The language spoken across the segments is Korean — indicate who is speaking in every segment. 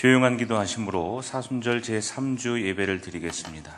Speaker 1: 조용한 기도하심으로 사순절 제3주 예배를 드리겠습니다.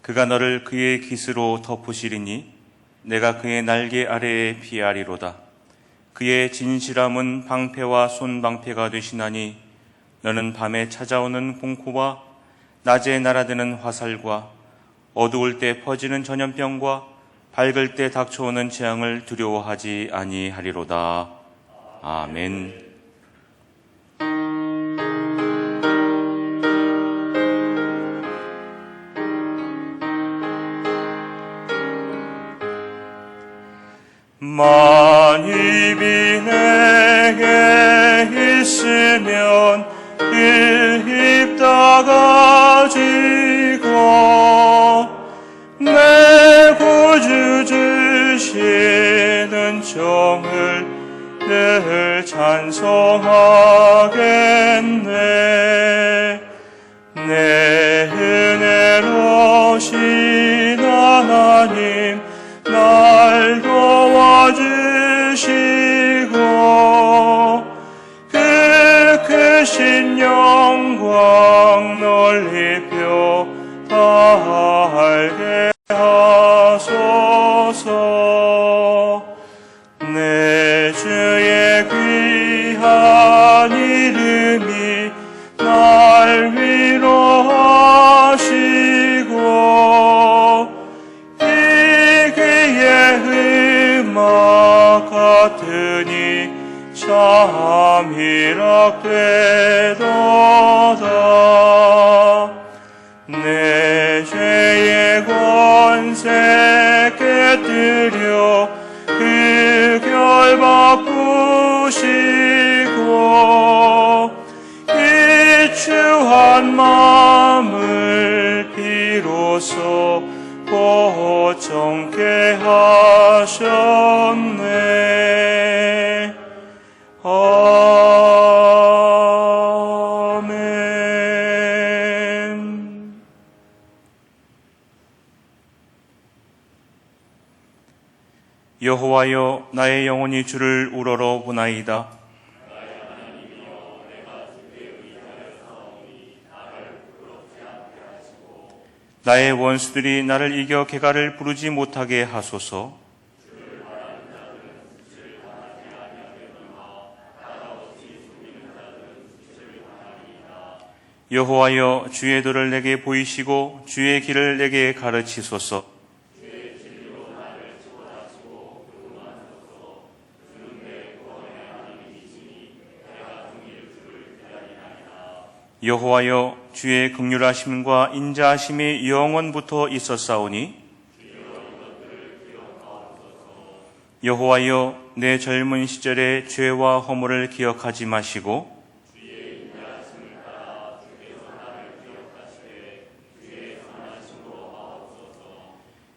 Speaker 1: 그가 너를 그의 깃으로 덮으시리니 내가 그의 날개 아래에 피하리로다. 그의 진실함은 방패와 손방패가 되시나니 너는 밤에 찾아오는 공포와 낮에 날아드는 화살과 어두울 때 퍼지는 전염병과 밝을 때 닥쳐오는 재앙을 두려워하지 아니하리로다. 아멘. 만입이 내게 있으면 일입다 가지고 내 구주 주시는 정을 늘 찬송하겠네. 내 은혜로신 하나님 날 도와주시고 그 크신 영광 널리 펴달게 하소서. 내 주의 귀한 이름이 날 위로하시고 음악 같으니 참 희락되도다. 내 죄의 권세 깨뜨려 그 결 바꾸시고 이추한 마음을 비로소 보정케 하셨네. 아멘. 여호와여, 나의 영혼이 주를 우러러 보나이다. 나의 원수들이 나를 이겨 개가를 부르지 못하게 하소서. 여호와여, 주의 도를 내게 보이시고 주의 길을 내게 가르치소서. 여호와여, 주의 긍휼하심과 인자하심이 영원부터 있었사오니 여호와여, 내 젊은 시절의 죄와 허물을 기억하지 마시고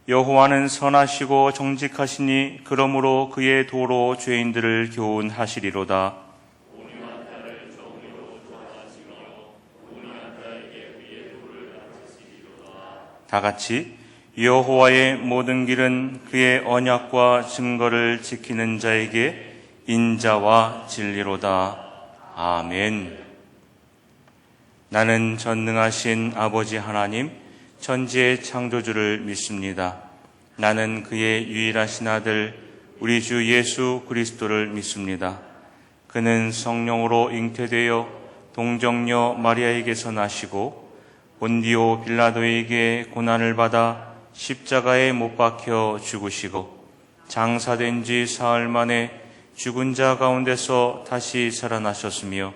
Speaker 1: 여호와는 선하시고 정직하시니 그러므로 그의 도로 죄인들을 교훈하시리로다. 다같이 여호와의 모든 길은 그의 언약과 증거를 지키는 자에게 인자와 진리로다. 아멘. 나는 전능하신 아버지 하나님, 천지의 창조주를 믿습니다. 나는 그의 유일하신 아들 우리 주 예수 그리스도를 믿습니다. 그는 성령으로 잉태되어 동정녀 마리아에게서 나시고 본디오 빌라도에게 고난을 받아 십자가에 못 박혀 죽으시고 장사된 지 사흘 만에 죽은 자 가운데서 다시 살아나셨으며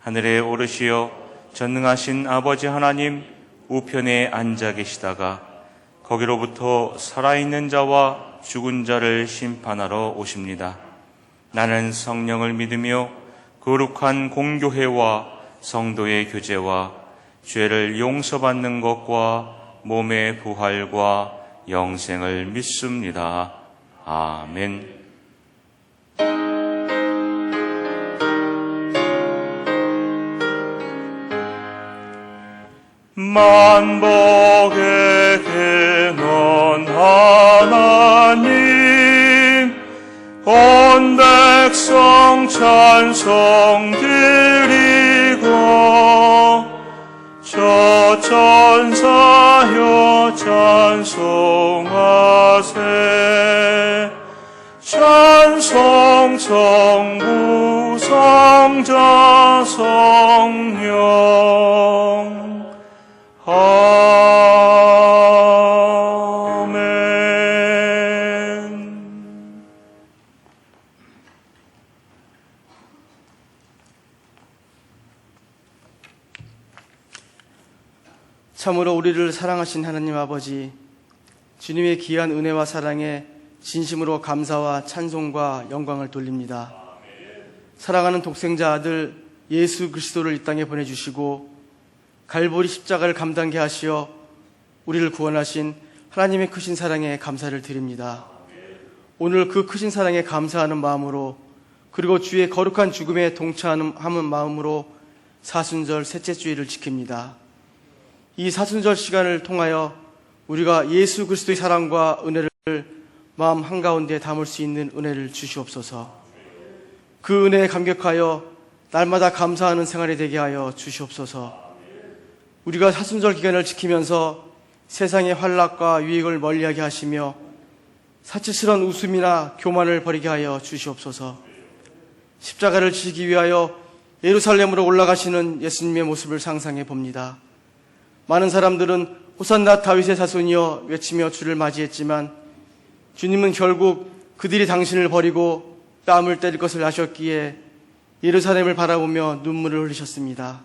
Speaker 1: 하늘에 오르시어 전능하신 아버지 하나님 우편에 앉아 계시다가 거기로부터 살아있는 자와 죽은 자를 심판하러 오십니다. 나는 성령을 믿으며 거룩한 공교회와 성도의 교제와 죄를 용서받는 것과 몸의 부활과 영생을 믿습니다. 아멘. 만복의 근원 하나님, 온 백성 찬송 드리고 저 천사여 찬송하세. 찬송 성부 성자 성령. 아멘.
Speaker 2: 참으로 우리를 사랑하신 하나님 아버지, 주님의 귀한 은혜와 사랑에 진심으로 감사와 찬송과 영광을 돌립니다. 사랑하는 독생자 아들 예수 그리스도를 이 땅에 보내주시고 갈보리 십자가를 감당케 하시어 우리를 구원하신 하나님의 크신 사랑에 감사를 드립니다. 오늘 그 크신 사랑에 감사하는 마음으로, 그리고 주의 거룩한 죽음에 동참하는 마음으로 사순절 셋째 주일을 지킵니다. 이 사순절 시간을 통하여 우리가 예수 그리스도의 사랑과 은혜를 마음 한가운데 담을 수 있는 은혜를 주시옵소서. 그 은혜에 감격하여 날마다 감사하는 생활이 되게 하여 주시옵소서. 우리가 사순절 기간을 지키면서 세상의 환락과 유익을 멀리하게 하시며 사치스러운 웃음이나 교만을 버리게 하여 주시옵소서. 십자가를 지기 위하여 예루살렘으로 올라가시는 예수님의 모습을 상상해 봅니다. 많은 사람들은 호산나 다윗의 자손이여 외치며 주를 맞이했지만 주님은 결국 그들이 당신을 버리고 뺨을 때릴 것을 아셨기에 예루살렘을 바라보며 눈물을 흘리셨습니다.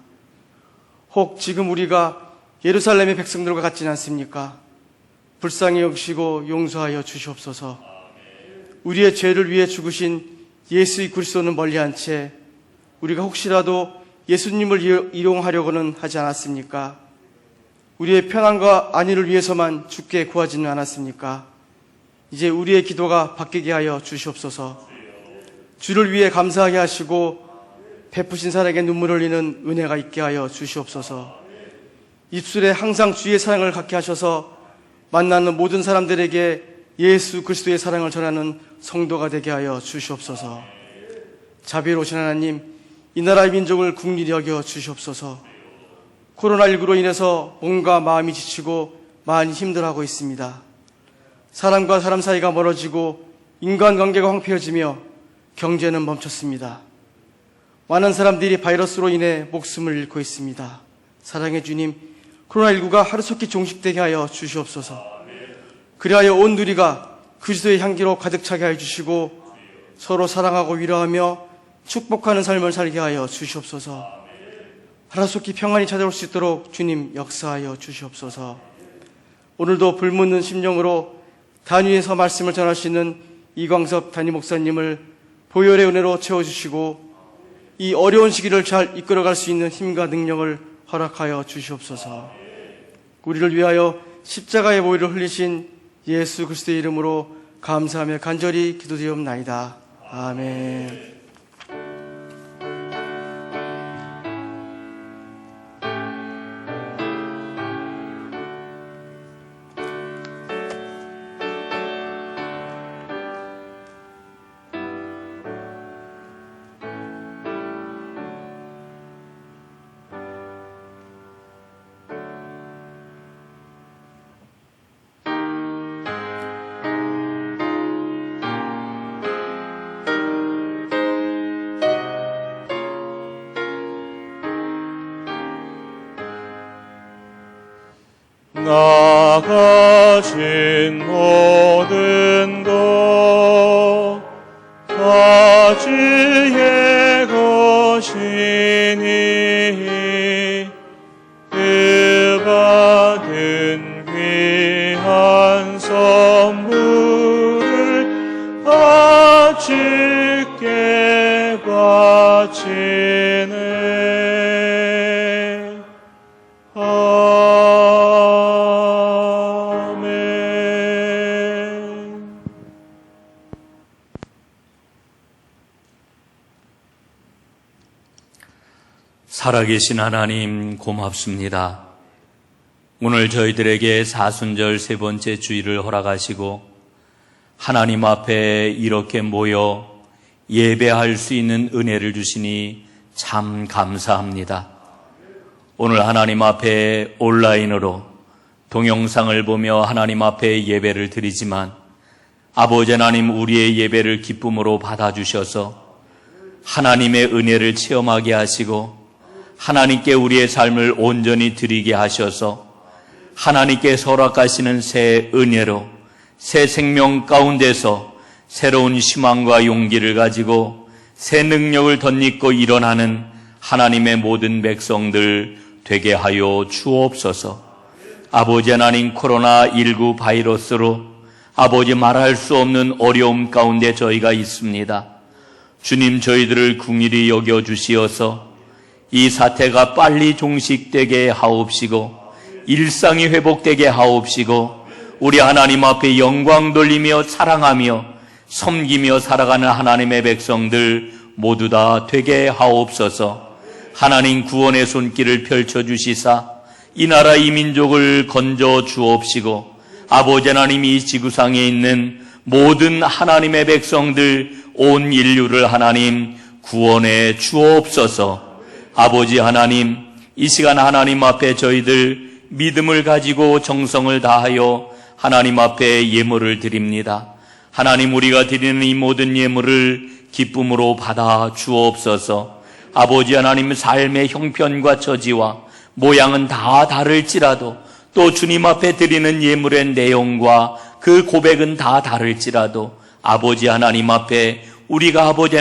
Speaker 2: 혹 지금 우리가 예루살렘의 백성들과 같지는 않습니까? 불쌍히 여기시고 용서하여 주시옵소서. 우리의 죄를 위해 죽으신 예수의 그리스도는 멀리한 채 우리가 혹시라도 예수님을 이용하려고는 하지 않았습니까? 우리의 편안과 안위를 위해서만 죽게 구하지는 않았습니까? 이제 우리의 기도가 바뀌게 하여 주시옵소서. 주를 위해 감사하게 하시고 베푸신 사랑에 눈물 흘리는 은혜가 있게 하여 주시옵소서. 입술에 항상 주의 사랑을 갖게 하셔서 만나는 모든 사람들에게 예수 그리스도의 사랑을 전하는 성도가 되게 하여 주시옵소서. 자비로우신 하나님, 이 나라의 민족을 긍휼히 여겨 주시옵소서. 코로나19로 인해서 몸과 마음이 지치고 많이 힘들어하고 있습니다. 사람과 사람 사이가 멀어지고 인간관계가 황폐해지며 경제는 멈췄습니다. 많은 사람들이 바이러스로 인해 목숨을 잃고 있습니다. 사랑의 주님, 코로나19가 하루속히 종식되게 하여 주시옵소서. 그리하여 온 누리가 그리스도의 향기로 가득 차게 하여 주시고 서로 사랑하고 위로하며 축복하는 삶을 살게 하여 주시옵소서. 하루속히 평안이 찾아올 수 있도록 주님 역사하여 주시옵소서. 오늘도 불묻는 심령으로 단위에서 말씀을 전하시는 이광섭 담임 목사님을 보혈의 은혜로 채워주시고 이 어려운 시기를 잘 이끌어갈 수 있는 힘과 능력을 허락하여 주시옵소서. 우리를 위하여 십자가의 보혈을 흘리신 예수 그리스도의 이름으로 감사하며 간절히 기도드리옵나이다. 아멘.
Speaker 1: 나 가진 모든 것 다 주의 것이니 그 받은 귀한 선물을 다 주께
Speaker 3: 살아계신 하나님 고맙습니다. 오늘 저희들에게 사순절 세 번째 주일을 허락하시고 하나님 앞에 이렇게 모여 예배할 수 있는 은혜를 주시니 참 감사합니다. 오늘 하나님 앞에 온라인으로 동영상을 보며 하나님 앞에 예배를 드리지만 아버지 하나님, 우리의 예배를 기쁨으로 받아주셔서 하나님의 은혜를 체험하게 하시고 하나님께 우리의 삶을 온전히 드리게 하셔서 하나님께 허락하시는 새 은혜로 새 생명 가운데서 새로운 희망과 용기를 가지고 새 능력을 덧입고 일어나는 하나님의 모든 백성들 되게 하여 주옵소서. 아버지 하나님, 코로나19 바이러스로 아버지 말할 수 없는 어려움 가운데 저희가 있습니다. 주님, 저희들을 긍휼히 여겨 주시어서 이 사태가 빨리 종식되게 하옵시고 일상이 회복되게 하옵시고 우리 하나님 앞에 영광 돌리며 사랑하며 섬기며 살아가는 하나님의 백성들 모두 다 되게 하옵소서. 하나님, 구원의 손길을 펼쳐주시사 이 나라 이 민족을 건져 주옵시고 아버지 하나님, 이 지구상에 있는 모든 하나님의 백성들 온 인류를 하나님 구원해 주옵소서. 아버지 하나님, 이 시간 하나님 앞에 저희들 믿음을 가지고 정성을 다하여 하나님 앞에 예물을 드립니다. 하나님, 우리가 드리는 이 모든 예물을 기쁨으로 받아 주옵소서. 아버지 하나님, 삶의 형편과 처지와 모양은 다 다를지라도 또 주님 앞에 드리는 예물의 내용과 그 고백은 다 다를지라도 아버지 하나님 앞에 우리가 아버지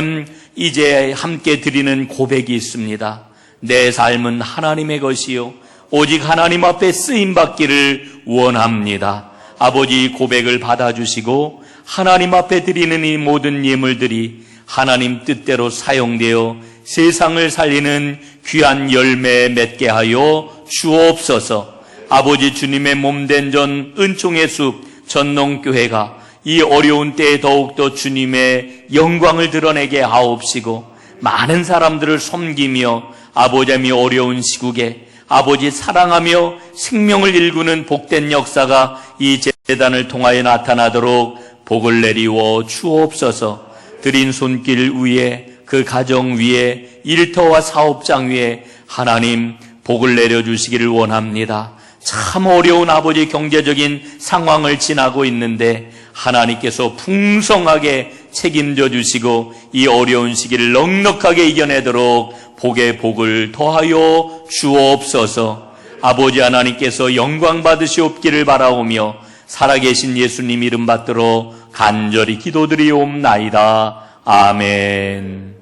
Speaker 3: 이제 함께 드리는 고백이 있습니다. 내 삶은 하나님의 것이요 오직 하나님 앞에 쓰임받기를 원합니다. 아버지, 고백을 받아주시고 하나님 앞에 드리는 이 모든 예물들이 하나님 뜻대로 사용되어 세상을 살리는 귀한 열매 맺게 하여 주옵소서. 아버지, 주님의 몸된 전 은총의 숲 전농교회가 이 어려운 때에 더욱더 주님의 영광을 드러내게 하옵시고 많은 사람들을 섬기며 아버지 어려운 시국에 아버지 사랑하며 생명을 일구는 복된 역사가 이 제단을 통하여 나타나도록 복을 내리워 주옵소서. 드린 손길 위에 그 가정 위에 일터와 사업장 위에 하나님 복을 내려주시기를 원합니다. 참 어려운 아버지 경제적인 상황을 지나고 있는데 하나님께서 풍성하게 책임져 주시고 이 어려운 시기를 넉넉하게 이겨내도록 복의 복을 더하여 주옵소서. 아버지 하나님께서 영광 받으시옵기를 바라오며 살아계신 예수님 이름 받들어 간절히 기도드리옵나이다. 아멘.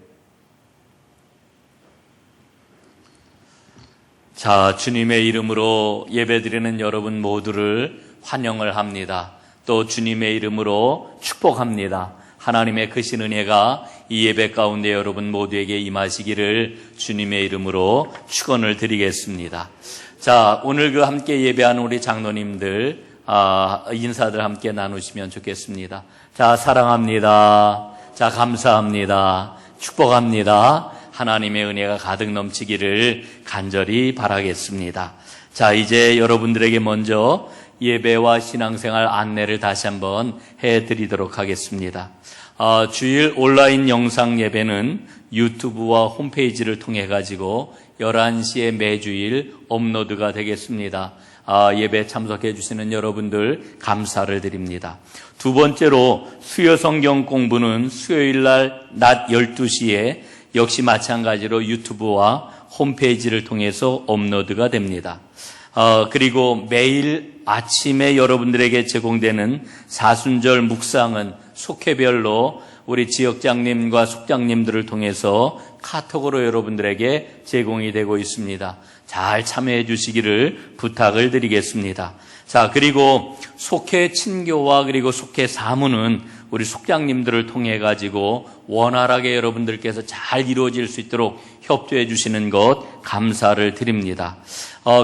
Speaker 3: 자, 주님의 이름으로 예배드리는 여러분 모두를 환영을 합니다. 또 주님의 이름으로 축복합니다. 하나님의 크신 은혜가 이 예배 가운데 여러분 모두에게 임하시기를 주님의 이름으로 축원을 드리겠습니다. 자, 오늘 그 함께 예배하는 우리 장로님들 인사들 함께 나누시면 좋겠습니다. 자, 사랑합니다. 자, 감사합니다. 축복합니다. 하나님의 은혜가 가득 넘치기를 간절히 바라겠습니다. 자, 이제 여러분들에게 먼저 예배와 신앙생활 안내를 다시 한번 해드리도록 하겠습니다. 주일 온라인 영상 예배는 유튜브와 홈페이지를 통해 가지고 11시에 매주일 업로드가 되겠습니다. 예배 참석해 주시는 여러분들 감사를 드립니다. 두 번째로 수요 성경 공부는 수요일 날 낮 12시에 역시 마찬가지로 유튜브와 홈페이지를 통해서 업로드가 됩니다. 그리고 매일 아침에 여러분들에게 제공되는 사순절 묵상은 속회별로 우리 지역장님과 속장님들을 통해서 카톡으로 여러분들에게 제공이 되고 있습니다. 잘 참여해 주시기를 부탁을 드리겠습니다. 자, 그리고 속회 친교와 그리고 속회 사무는 우리 속장님들을 통해 가지고 원활하게 여러분들께서 잘 이루어질 수 있도록 협조해 주시는 것 감사를 드립니다.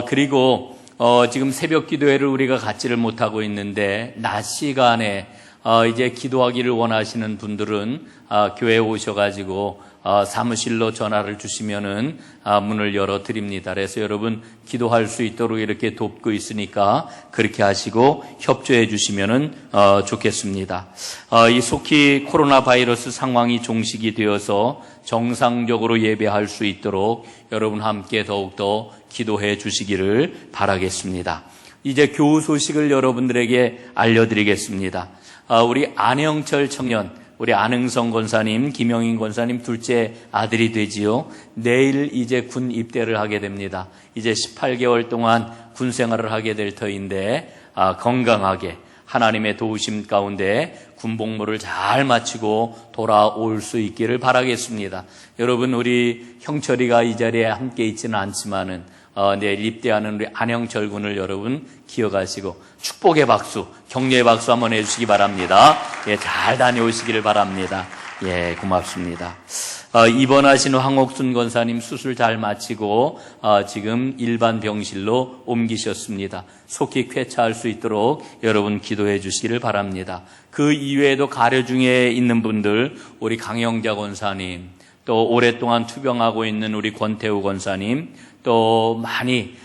Speaker 3: 그리고 지금 새벽 기도회를 우리가 갖지를 못하고 있는데 낮 시간에 이제 기도하기를 원하시는 분들은 교회에 오셔가지고 사무실로 전화를 주시면은 문을 열어 드립니다. 그래서 여러분 기도할 수 있도록 이렇게 돕고 있으니까 그렇게 하시고 협조해 주시면은 좋겠습니다. 이 속히 코로나 바이러스 상황이 종식이 되어서 정상적으로 예배할 수 있도록 여러분 함께 더욱더 기도해 주시기를 바라겠습니다. 이제 교우 소식을 여러분들에게 알려드리겠습니다. 우리 안영철 청년, 우리 안흥성 권사님, 김영인 권사님 둘째 아들이 되지요. 내일 이제 군 입대를 하게 됩니다. 이제 18개월 동안 군 생활을 하게 될 터인데 건강하게 하나님의 도우심 가운데 군복무를 잘 마치고 돌아올 수 있기를 바라겠습니다. 여러분 우리 형철이가 이 자리에 함께 있지는 않지만은 내일 입대하는 우리 안영철 군을 여러분 기억하시고 축복의 박수, 격려의 박수 한번 해주시기 바랍니다. 예, 잘 다녀오시기를 바랍니다. 예, 고맙습니다. 입원하신 황옥순 권사님 수술 잘 마치고 지금 일반 병실로 옮기셨습니다. 속히 쾌차할 수 있도록 여러분 기도해 주시기를 바랍니다. 그 이외에도 가려 중에 있는 분들, 우리 강영자 권사님, 또 오랫동안 투병하고 있는 우리 권태우 권사님, 또 많이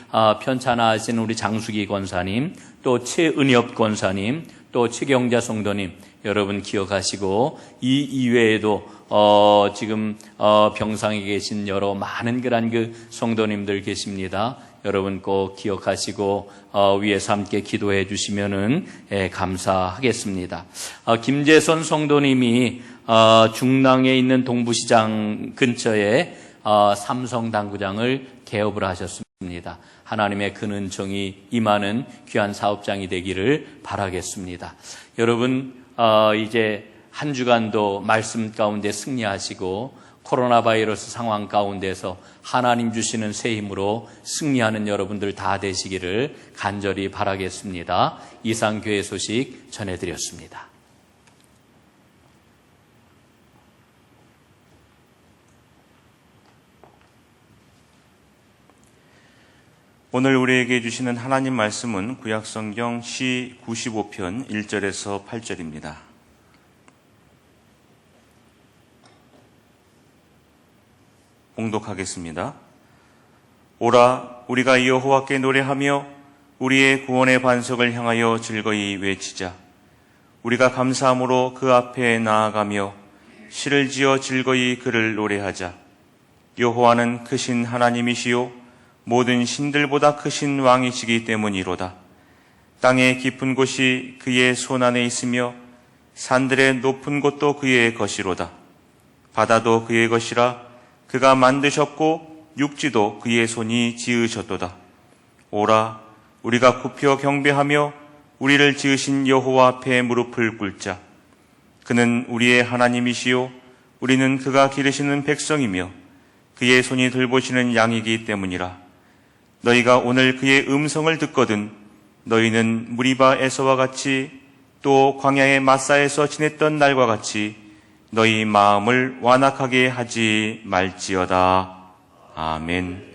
Speaker 3: 편찮아하신 우리 장수기 권사님, 또 최은엽 권사님, 또 최경자 성도님 여러분 기억하시고 이 이외에도 지금 병상에 계신 여러 많은 그런 그 성도님들 계십니다. 여러분 꼭 기억하시고 위에서 함께 기도해 주시면은 감사하겠습니다. 김재선 성도님이 중랑에 있는 동부시장 근처에 삼성 당구장을 개업을 하셨습니다. 하나님의 큰 은총이 임하는 귀한 사업장이 되기를 바라겠습니다. 여러분 이제 한 주간도 말씀 가운데 승리하시고 코로나 바이러스 상황 가운데서 하나님 주시는 새 힘으로 승리하는 여러분들 다 되시기를 간절히 바라겠습니다. 이상 교회 소식 전해드렸습니다.
Speaker 1: 오늘 우리에게 주시는 하나님 말씀은 구약성경 시 95편 1절에서 8절입니다. 봉독하겠습니다. 오라, 우리가 여호와께 노래하며 우리의 구원의 반석을 향하여 즐거이 외치자. 우리가 감사함으로 그 앞에 나아가며 시를 지어 즐거이 그를 노래하자. 여호와는 크신 하나님이시요 모든 신들보다 크신 왕이시기 때문이로다. 땅의 깊은 곳이 그의 손 안에 있으며 산들의 높은 곳도 그의 것이로다. 바다도 그의 것이라 그가 만드셨고 육지도 그의 손이 지으셨도다. 오라, 우리가 굽혀 경배하며 우리를 지으신 여호와 앞에 무릎을 꿇자. 그는 우리의 하나님이시요 우리는 그가 기르시는 백성이며 그의 손이 돌보시는 양이기 때문이라. 너희가 오늘 그의 음성을 듣거든 너희는 무리바 에서와 같이 또 광야의 마사에서 지냈던 날과 같이 너희 마음을 완악하게 하지 말지어다. 아멘.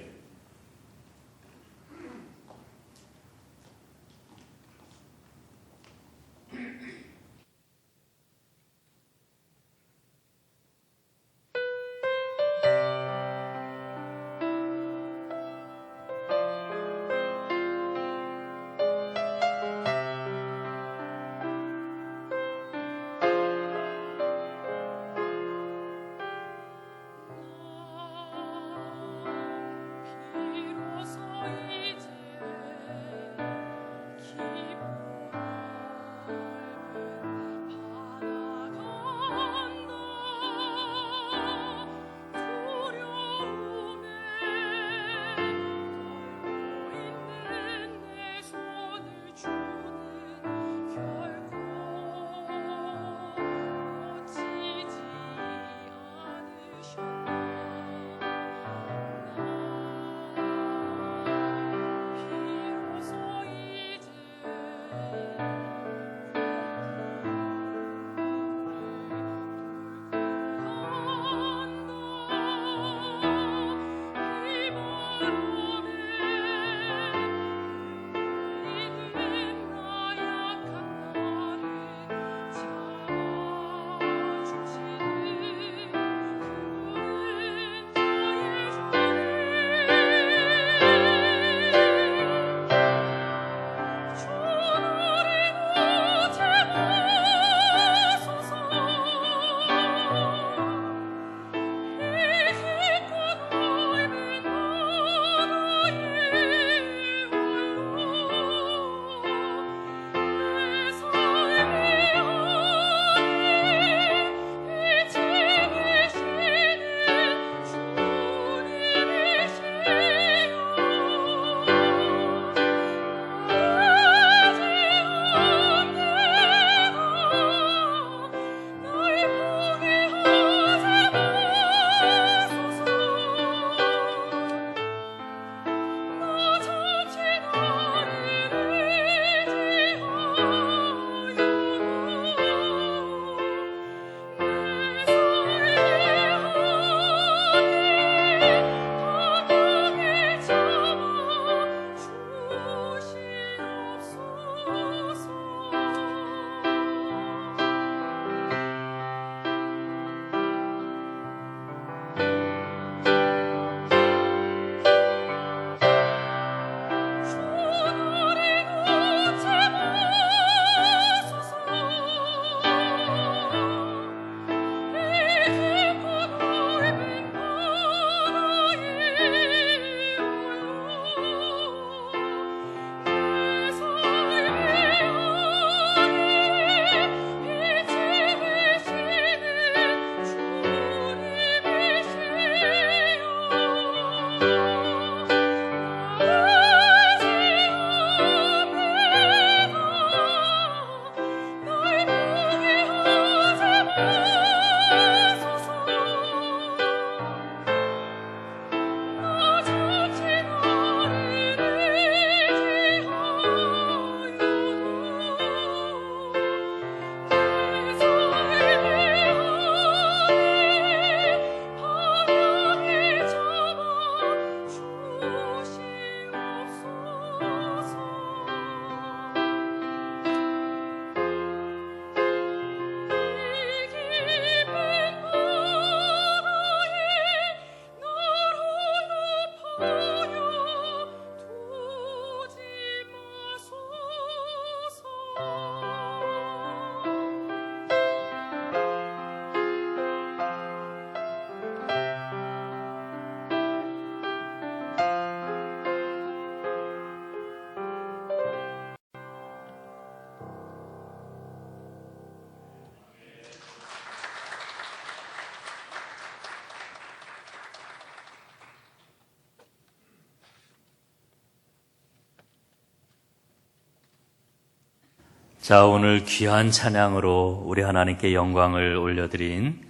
Speaker 3: 자, 오늘 귀한 찬양으로 우리 하나님께 영광을 올려드린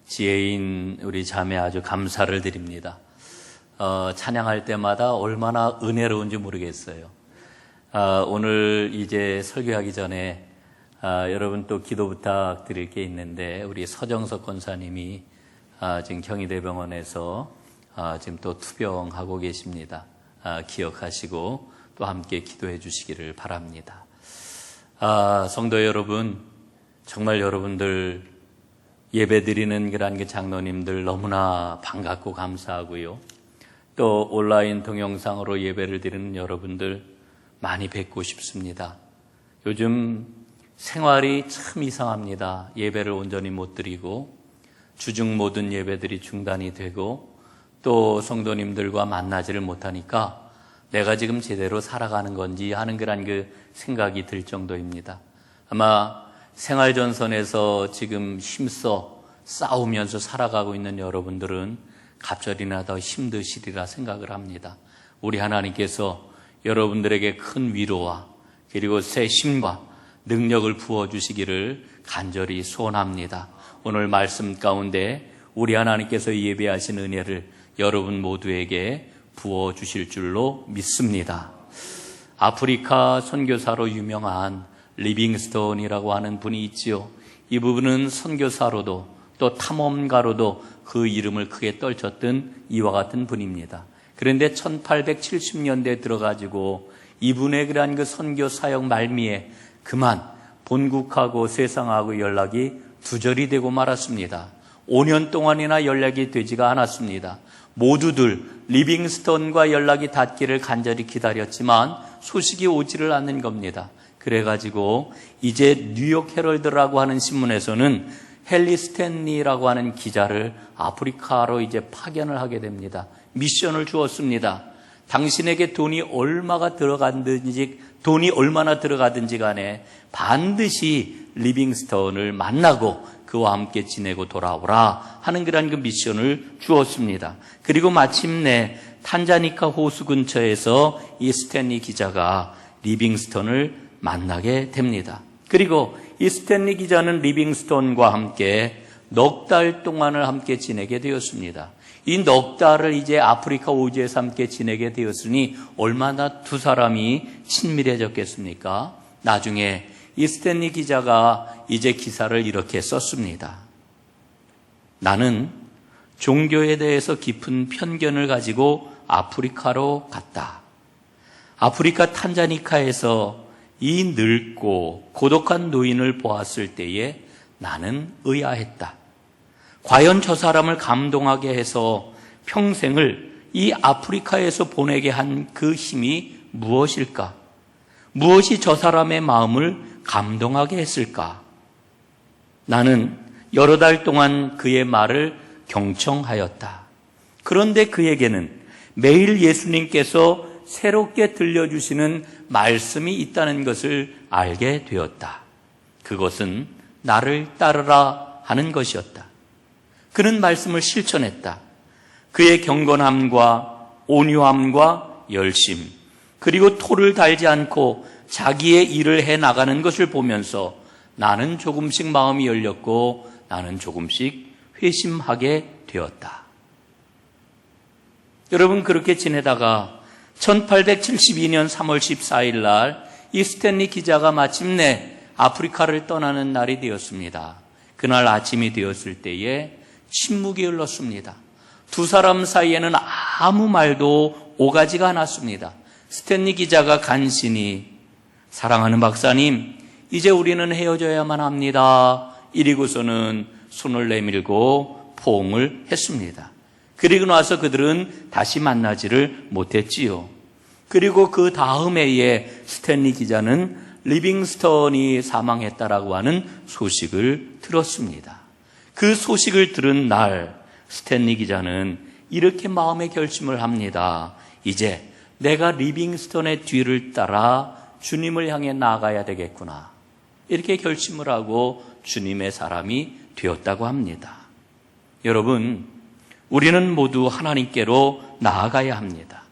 Speaker 3: 지혜인 우리 자매 아주 감사를 드립니다. 찬양할 때마다 얼마나 은혜로운지 모르겠어요. 오늘 이제 설교하기 전에 여러분 또 기도 부탁드릴 게 있는데, 우리 서정석 권사님이 지금 경희대병원에서 지금 또 투병하고 계십니다. 기억하시고 또 함께 기도해 주시기를 바랍니다. 성도 여러분, 정말 여러분들 예배 드리는 그런 그 장로님들 너무나 반갑고 감사하고요. 또 온라인 동영상으로 예배를 드리는 여러분들 많이 뵙고 싶습니다. 요즘 생활이 참 이상합니다. 예배를 온전히 못 드리고 주중 모든 예배들이 중단이 되고 또 성도님들과 만나지를 못하니까 내가 지금 제대로 살아가는 건지 하는 그런 그 생각이 들 정도입니다. 아마 생활전선에서 지금 힘써 싸우면서 살아가고 있는 여러분들은 갑절이나 더 힘드시리라 생각을 합니다. 우리 하나님께서 여러분들에게 큰 위로와 그리고 새 힘과 능력을 부어주시기를 간절히 소원합니다. 오늘 말씀 가운데 우리 하나님께서 예배하신 은혜를 여러분 모두에게 부어주실 줄로 믿습니다. 아프리카 선교사로 유명한 리빙스톤이라고 하는 분이 있지요. 이 부분은 선교사로도 또 탐험가로도 그 이름을 크게 떨쳤던 이와 같은 분입니다. 그런데 1870년대에 들어가지고 이분의 그러한 그 선교 사역 말미에 그만 본국하고 세상하고 연락이 두절이 되고 말았습니다. 5년 동안이나 연락이 되지가 않았습니다. 모두들 리빙스톤과 연락이 닿기를 간절히 기다렸지만 소식이 오지를 않는 겁니다. 그래가지고 이제 뉴욕 헤럴드라고 하는 신문에서는 헨리 스탠리라고 하는 기자를 아프리카로 이제 파견을 하게 됩니다. 미션을 주었습니다. 당신에게 돈이 얼마나 들어가든지 간에 반드시 리빙스톤을 만나고 그와 함께 지내고 돌아오라 하는 그런 그 미션을 주었습니다. 그리고 마침내 탄자니카 호수 근처에서 이 스탠리 기자가 리빙스톤을 만나게 됩니다. 그리고 이 스탠리 기자는 리빙스톤과 함께 넉 달 동안을 함께 지내게 되었습니다. 이 넉 달을 이제 아프리카 오지에서 함께 지내게 되었으니 얼마나 두 사람이 친밀해졌겠습니까? 나중에 이 스탠리 기자가 이제 기사를 이렇게 썼습니다. 나는 종교에 대해서 깊은 편견을 가지고 아프리카로 갔다. 아프리카 탄자니카에서 이 늙고 고독한 노인을 보았을 때에 나는 의아했다. 과연 저 사람을 감동하게 해서 평생을 이 아프리카에서 보내게 한 그 힘이 무엇일까? 무엇이 저 사람의 마음을 감동하게 했을까? 나는 여러 달 동안 그의 말을 경청하였다. 그런데 그에게는 매일 예수님께서 새롭게 들려주시는 말씀이 있다는 것을 알게 되었다. 그것은 나를 따르라 하는 것이었다. 그는 말씀을 실천했다. 그의 경건함과 온유함과 열심, 그리고 토를 달지 않고 자기의 일을 해나가는 것을 보면서 나는 조금씩 마음이 열렸고 나는 조금씩 회심하게 되었다. 여러분, 그렇게 지내다가 1872년 3월 14일 날 이 스탠리 기자가 마침내 아프리카를 떠나는 날이 되었습니다. 그날 아침이 되었을 때에 침묵이 흘렀습니다. 두 사람 사이에는 아무 말도 오가지가 않았습니다. 스탠리 기자가 간신히 사랑하는 박사님, 이제 우리는 헤어져야만 합니다. 이리고서는 손을 내밀고 포옹을 했습니다. 그리고 나서 그들은 다시 만나지를 못했지요. 그리고 그 다음 해에 스탠리 기자는 리빙스턴이 사망했다라고 하는 소식을 들었습니다. 그 소식을 들은 날 스탠리 기자는 이렇게 마음의 결심을 합니다. 이제 내가 리빙스턴의 뒤를 따라 주님을 향해 나아가야 되겠구나. 이렇게 결심을 하고 주님의 사람이 되었다고 합니다. 여러분, 우리는 모두 하나님께로 나아가야 합니다.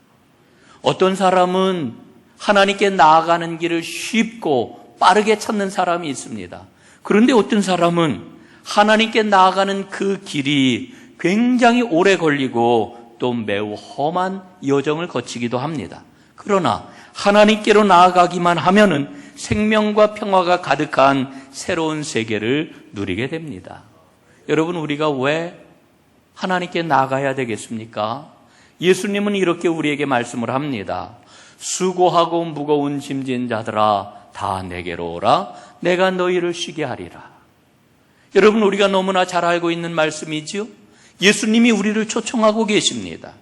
Speaker 3: 어떤 사람은 하나님께 나아가는 길을 쉽고 빠르게 찾는 사람이 있습니다. 그런데 어떤 사람은 하나님께 나아가는 그 길이 굉장히 오래 걸리고 또 매우 험한 여정을 거치기도 합니다. 그러나 하나님께로 나아가기만 하면은 생명과 평화가 가득한 새로운 세계를 누리게 됩니다. 여러분, 우리가 왜 하나님께 나아가야 되겠습니까? 예수님은 이렇게 우리에게 말씀을 합니다. 수고하고 무거운 짐진 자들아 다 내게로 오라. 내가 너희를 쉬게 하리라. 여러분, 우리가 너무나 잘 알고 있는 말씀이지요. 예수님이 우리를 초청하고 계십니다.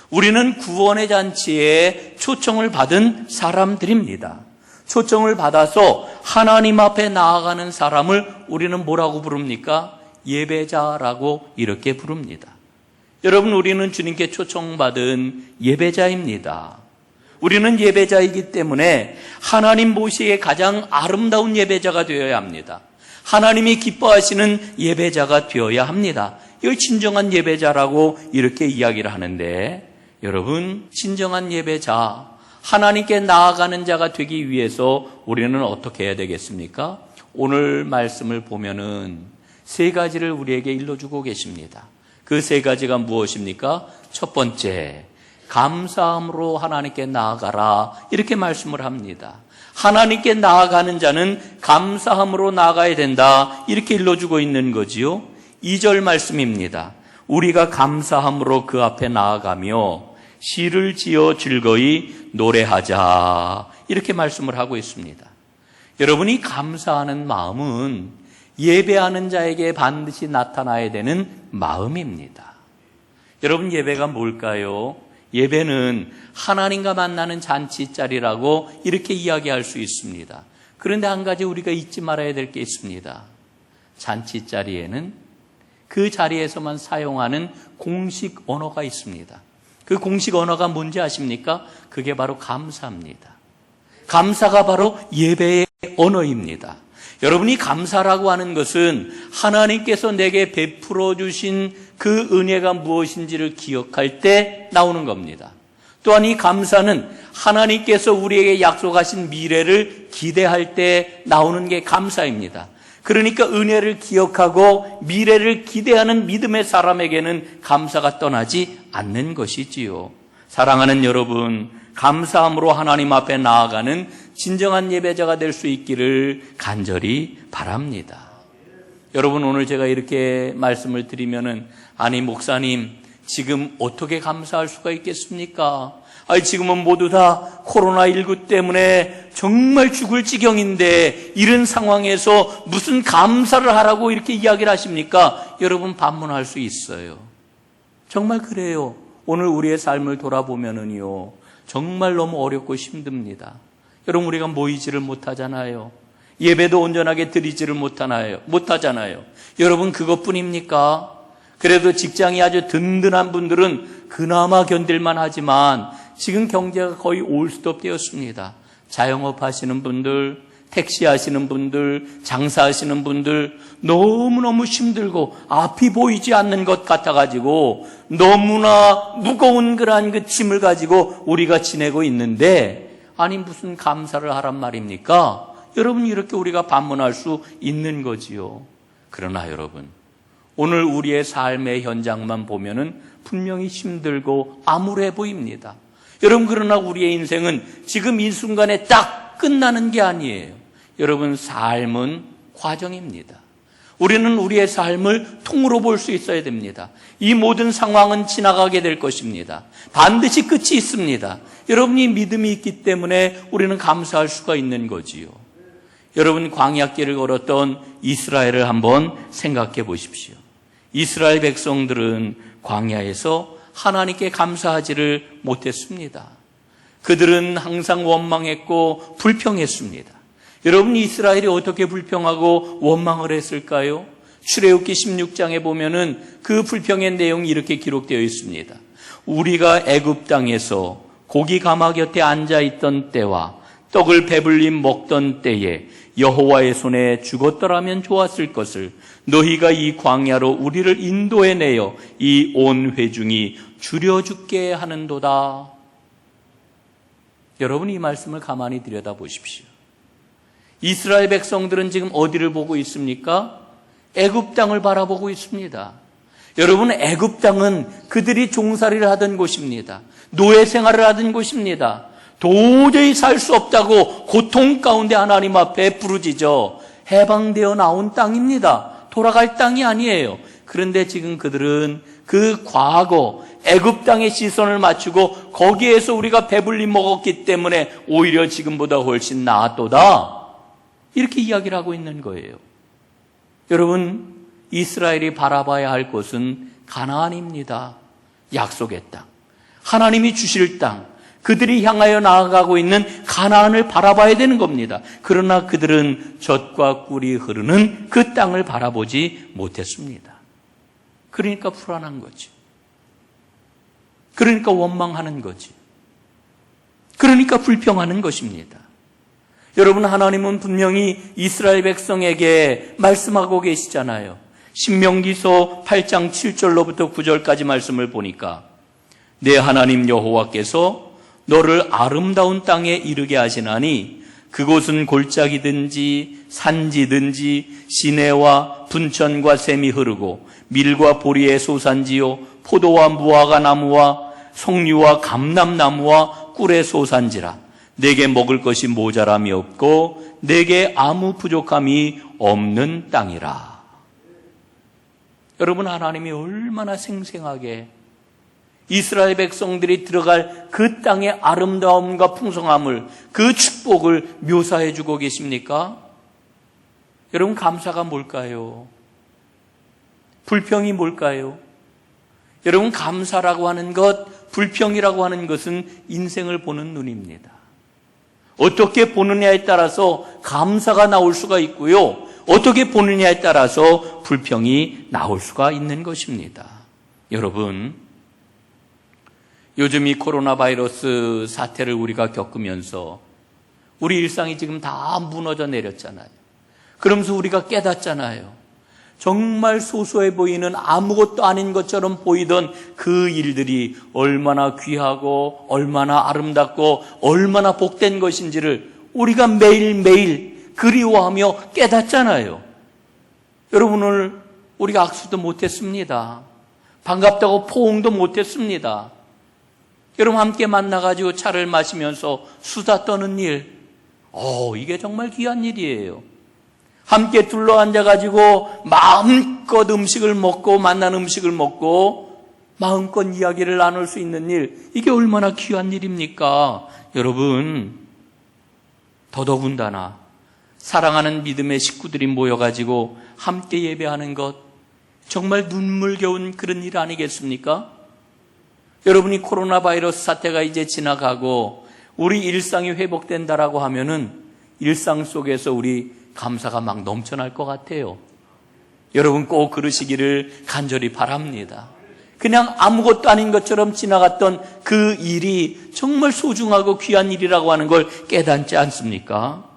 Speaker 3: 우리는 구원의 잔치에 초청을 받은 사람들입니다. 초청을 받아서 하나님 앞에 나아가는 사람을 우리는 뭐라고 부릅니까? 예배자라고 이렇게 부릅니다. 여러분, 우리는 주님께 초청받은 예배자입니다. 우리는 예배자이기 때문에 하나님 보시기에 가장 아름다운 예배자가 되어야 합니다. 하나님이 기뻐하시는 예배자가 되어야 합니다. 이걸 진정한 예배자라고 이렇게 이야기를 하는데, 여러분, 진정한 예배자, 하나님께 나아가는 자가 되기 위해서 우리는 어떻게 해야 되겠습니까? 오늘 말씀을 보면은 세 가지를 우리에게 일러주고 계십니다. 그 세 가지가 무엇입니까? 첫 번째, 감사함으로 하나님께 나아가라, 이렇게 말씀을 합니다. 하나님께 나아가는 자는 감사함으로 나아가야 된다, 이렇게 일러주고 있는 거지요. 2절 말씀입니다. 우리가 감사함으로 그 앞에 나아가며 시를 지어 즐거이 노래하자, 이렇게 말씀을 하고 있습니다. 여러분이 감사하는 마음은 예배하는 자에게 반드시 나타나야 되는 마음입니다. 여러분, 예배가 뭘까요? 예배는 하나님과 만나는 잔치자리라고 이렇게 이야기할 수 있습니다. 그런데 한 가지 우리가 잊지 말아야 될 게 있습니다. 잔치자리에는 그 자리에서만 사용하는 공식 언어가 있습니다. 그 공식 언어가 뭔지 아십니까? 그게 바로 감사입니다. 감사가 바로 예배의 언어입니다. 여러분이 감사라고 하는 것은 하나님께서 내게 베풀어 주신 그 은혜가 무엇인지를 기억할 때 나오는 겁니다. 또한 이 감사는 하나님께서 우리에게 약속하신 미래를 기대할 때 나오는 게 감사입니다. 그러니까 은혜를 기억하고 미래를 기대하는 믿음의 사람에게는 감사가 떠나지 않는 것이지요. 사랑하는 여러분, 감사함으로 하나님 앞에 나아가는 진정한 예배자가 될 수 있기를 간절히 바랍니다. 여러분, 오늘 제가 이렇게 말씀을 드리면은, 아니 목사님, 지금 어떻게 감사할 수가 있겠습니까? 아니 지금은 모두 다 코로나19 때문에 정말 죽을 지경인데 이런 상황에서 무슨 감사를 하라고 이렇게 이야기를 하십니까? 여러분, 반문할 수 있어요. 정말 그래요. 오늘 우리의 삶을 돌아보면은요, 정말 너무 어렵고 힘듭니다. 여러분, 우리가 모이지를 못하잖아요. 예배도 온전하게 드리지를 못하잖아요. 여러분, 그것뿐입니까? 그래도 직장이 아주 든든한 분들은 그나마 견딜만 하지만 지금 경제가 거의 올스톱 되었습니다. 자영업 하시는 분들, 택시 하시는 분들, 장사하시는 분들 너무너무 힘들고 앞이 보이지 않는 것 같아가지고 너무나 무거운 그러한 그 짐을 가지고 우리가 지내고 있는데, 아니 무슨 감사를 하란 말입니까? 여러분, 이렇게 우리가 반문할 수 있는 거지요. 그러나 여러분, 오늘 우리의 삶의 현장만 보면은 분명히 힘들고 암울해 보입니다. 여러분, 그러나 우리의 인생은 지금 이 순간에 딱 끝나는 게 아니에요. 여러분, 삶은 과정입니다. 우리는 우리의 삶을 통으로 볼 수 있어야 됩니다. 이 모든 상황은 지나가게 될 것입니다. 반드시 끝이 있습니다. 여러분이 믿음이 있기 때문에 우리는 감사할 수가 있는 거지요. 여러분, 광야길을 걸었던 이스라엘을 한번 생각해 보십시오. 이스라엘 백성들은 광야에서 하나님께 감사하지를 못했습니다. 그들은 항상 원망했고 불평했습니다. 여러분, 이스라엘이 어떻게 불평하고 원망을 했을까요? 출애굽기 16장에 보면은 그 불평의 내용이 이렇게 기록되어 있습니다. 우리가 애굽 땅에서 고기 가마 곁에 앉아 있던 때와 떡을 배불리 먹던 때에 여호와의 손에 죽었더라면 좋았을 것을 너희가 이 광야로 우리를 인도해내어 이 온 회중이 줄여 죽게 하는도다. 여러분, 이 말씀을 가만히 들여다보십시오. 이스라엘 백성들은 지금 어디를 보고 있습니까? 애굽 땅을 바라보고 있습니다. 여러분, 애굽 땅은 그들이 종살이를 하던 곳입니다. 노예 생활을 하던 곳입니다. 도저히 살 수 없다고 고통 가운데 하나님 앞에 부르짖어 해방되어 나온 땅입니다. 돌아갈 땅이 아니에요. 그런데 지금 그들은 그 과거 애굽 땅에 시선을 맞추고 거기에서 우리가 배불리 먹었기 때문에 오히려 지금보다 훨씬 나았도다, 이렇게 이야기를 하고 있는 거예요. 여러분, 이스라엘이 바라봐야 할 곳은 가나안입니다. 약속의 땅, 하나님이 주실 땅, 그들이 향하여 나아가고 있는 가나안을 바라봐야 되는 겁니다. 그러나 그들은 젖과 꿀이 흐르는 그 땅을 바라보지 못했습니다. 그러니까 불안한 거지. 그러니까 원망하는 거지. 그러니까 불평하는 것입니다. 여러분, 하나님은 분명히 이스라엘 백성에게 말씀하고 계시잖아요. 신명기서 8장 7절로부터 9절까지 말씀을 보니까 내 하나님 여호와께서 너를 아름다운 땅에 이르게 하시나니 그곳은 골짜기든지 산지든지 시내와 분천과 샘이 흐르고 밀과 보리의 소산지요 포도와 무화과 나무와 석류와 감람나무와 꿀의 소산지라. 내게 먹을 것이 모자람이 없고 내게 아무 부족함이 없는 땅이라. 여러분, 하나님이 얼마나 생생하게 이스라엘 백성들이 들어갈 그 땅의 아름다움과 풍성함을, 그 축복을 묘사해 주고 계십니까? 여러분, 감사가 뭘까요? 불평이 뭘까요? 여러분, 감사라고 하는 것, 불평이라고 하는 것은 인생을 보는 눈입니다. 어떻게 보느냐에 따라서 감사가 나올 수가 있고요, 어떻게 보느냐에 따라서 불평이 나올 수가 있는 것입니다. 여러분, 요즘 이 코로나 바이러스 사태를 우리가 겪으면서 우리 일상이 지금 다 무너져 내렸잖아요. 그러면서 우리가 깨닫잖아요. 정말 소소해 보이는 아무것도 아닌 것처럼 보이던 그 일들이 얼마나 귀하고 얼마나 아름답고 얼마나 복된 것인지를 우리가 매일매일 그리워하며 깨닫잖아요. 여러분, 오늘 우리가 악수도 못했습니다. 반갑다고 포옹도 못했습니다. 여러분, 함께 만나가지고 차를 마시면서 수다 떠는 일, 이게 정말 귀한 일이에요. 함께 둘러앉아가지고 마음껏 음식을 먹고, 만난 음식을 먹고 마음껏 이야기를 나눌 수 있는 일, 이게 얼마나 귀한 일입니까? 여러분, 더더군다나 사랑하는 믿음의 식구들이 모여가지고 함께 예배하는 것, 정말 눈물겨운 그런 일 아니겠습니까? 여러분이 코로나 바이러스 사태가 이제 지나가고 우리 일상이 회복된다라고 하면은 일상 속에서 우리 감사가 막 넘쳐날 것 같아요. 여러분, 꼭 그러시기를 간절히 바랍니다. 그냥 아무것도 아닌 것처럼 지나갔던 그 일이 정말 소중하고 귀한 일이라고 하는 걸 깨닫지 않습니까?